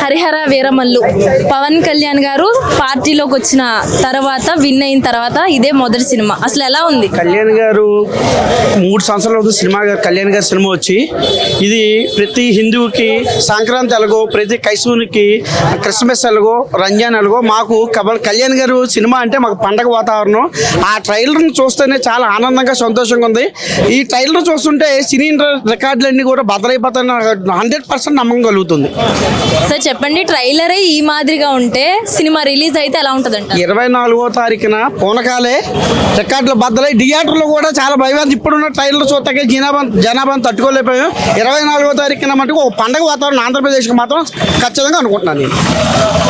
హరిహర వీరమల్లు పవన్ కళ్యాణ్ గారు పార్టీలోకి వచ్చిన తర్వాత విన్ అయిన తర్వాత ఇదే మొదటి సినిమా. అసలు ఎలా ఉంది? కళ్యాణ్ గారు 3 సంవత్సరాల అవుతుంది సినిమా కళ్యాణ్ గారి సినిమా వచ్చి. ఇది ప్రతి హిందువుకి సంక్రాంతి ఎలాగో, ప్రతి క్రైస్తవునికి క్రిస్మస్ ఎలాగో, రంజాన్ ఎలాగో, మాకు కళ్యాణ్ గారు సినిమా అంటే మాకు పండగ వాతావరణం. ఆ ట్రైలర్ని చూస్తేనే చాలా ఆనందంగా సంతోషంగా ఉంది. ఈ ట్రైలర్ చూస్తుంటే సినీ రికార్డులన్నీ కూడా బదలైపోతాయని 100% నమ్మకం కలుగుతుంది. సార్ చెప్పండి, ట్రైలరే ఈ మాదిరిగా ఉంటే సినిమా రిలీజ్ అయితే ఎలా ఉంటుందంట? 24వ తారీఖున పూనకాలే రికార్డులు బద్దలై థియేటర్లో కూడా చాలా భయం. ఇప్పుడున్న ట్రైలర్ చూస్తే జనాభాను తట్టుకోలేకపోయాం. 24వ తారీఖున మటుకు ఒక పండగ వాతావరణం ఆంధ్రప్రదేశ్కి మాత్రం ఖచ్చితంగా అనుకుంటున్నాను నేను.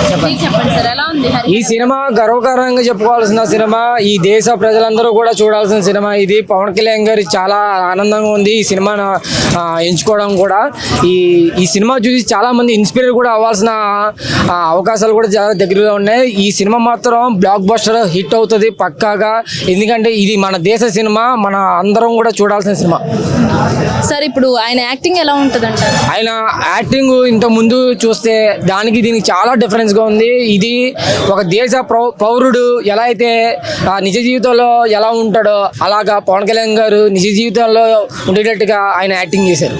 చెప్పండి సార్, ఎలా ఉంది? ఈ సినిమా గర్వకారణంగా చెప్పుకోవాల్సిన సినిమా, ఈ దేశ ప్రజలందరూ కూడా చూడాల్సిన సినిమా ఇది. పవన్ కళ్యాణ్ గారి చాలా ఆనందంగా ఉంది ఈ సినిమాను ఎంచుకోవడం కూడా. ఈ సినిమా చూసి చాలా మంది ఇన్స్పైర్ కూడా అవ్వాల్సిన అవకాశాలు కూడా చాలా దగ్గరగా ఉన్నాయి. ఈ సినిమా మాత్రం బ్లాక్ బస్టర్ హిట్ అవుతుంది పక్కాగా. ఎందుకంటే ఇది మన దేశ సినిమా, మన అందరం కూడా చూడాల్సిన సినిమా. సార్ ఇప్పుడు ఆయన యాక్టింగ్ ఎలా ఉంటుంది అంటారు? ఆయన యాక్టింగ్ ఇంత ముందు చూస్తే దానికి దీనికి చాలా డిఫరెన్స్గా ఉంది. ఇది ఒక దేశ పౌరుడు ఎలా అయితే నిజ జీవితంలో ఎలా ఉంటాడో అలాగా పవన్ కళ్యాణ్ గారు నిజ జీవితంలో ఉండేటట్టుగా ఆయన యాక్టింగ్ చేశారు.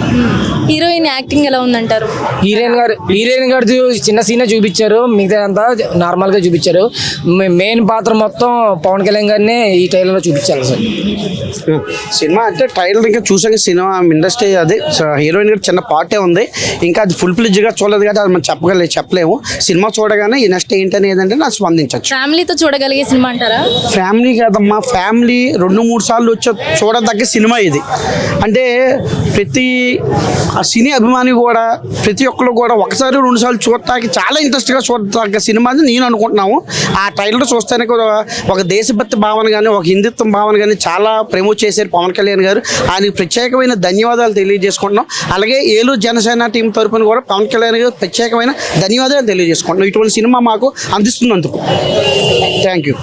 హీరోయిన్ యాక్టింగ్ ఎలా ఉందంటారు? హీరోయిన్ గారు చిన్న సీన్ చూపించారు, మిగతా అంతా నార్మల్ గా చూపించారు. మెయిన్ పాత్ర మొత్తం పవన్ కళ్యాణ్ గారిని ఈ ట్రైలర్ లో చూపించారు. సార్ సినిమా అంటే ట్రైలర్ ఇంకా చూసాక సినిమా ఇండస్ట్రీ అదే హీరోయిన్ గారు చిన్న పార్టే ఉంది. ఇంకా అది ఫుల్ ఫ్లెడ్జ్గా చూడలేదు కాబట్టి అది మనం చెప్పలేము. సినిమా చూడగానే ఈ నెక్స్ట్ ఏంటని ఏదంటే నాకు స్పందించవచ్చు. ఫ్యామిలీతో చూడగలిగే సినిమా అంటారా? ఫ్యామిలీ కాదమ్మా, ఫ్యామిలీ 2-3 సార్లు చూడదగ్గ సినిమా ఇది. అంటే ప్రతి సినీ అభిమాని కూడా ప్రతి ఒక్కరు కూడా 1-2 సార్లు చూడటానికి చాలా ఇంట్రెస్ట్గా చూడదగ్గ సినిమా అని నేను అనుకుంటున్నాము. ఆ ట్రైలర్ చూస్తేనే కూడా ఒక దేశభక్తి భావన కానీ, ఒక హిందుత్వం భావన కానీ చాలా ప్రమోట్ చేశారు పవన్ కళ్యాణ్ గారు. ఆయనకు ప్రత్యేకమైన ధన్యవాదాలు తెలియజేసుకుంటున్నాం. అలాగే ఏలూరు జనసేన టీం తరఫున కూడా పవన్ కళ్యాణ్ గారు ప్రత్యేకమైన ధన్యవాదాలు తెలియజేసుకుంటున్నాం ఇటువంటి సినిమా మాకు అందిస్తున్నందుకు. Thank you.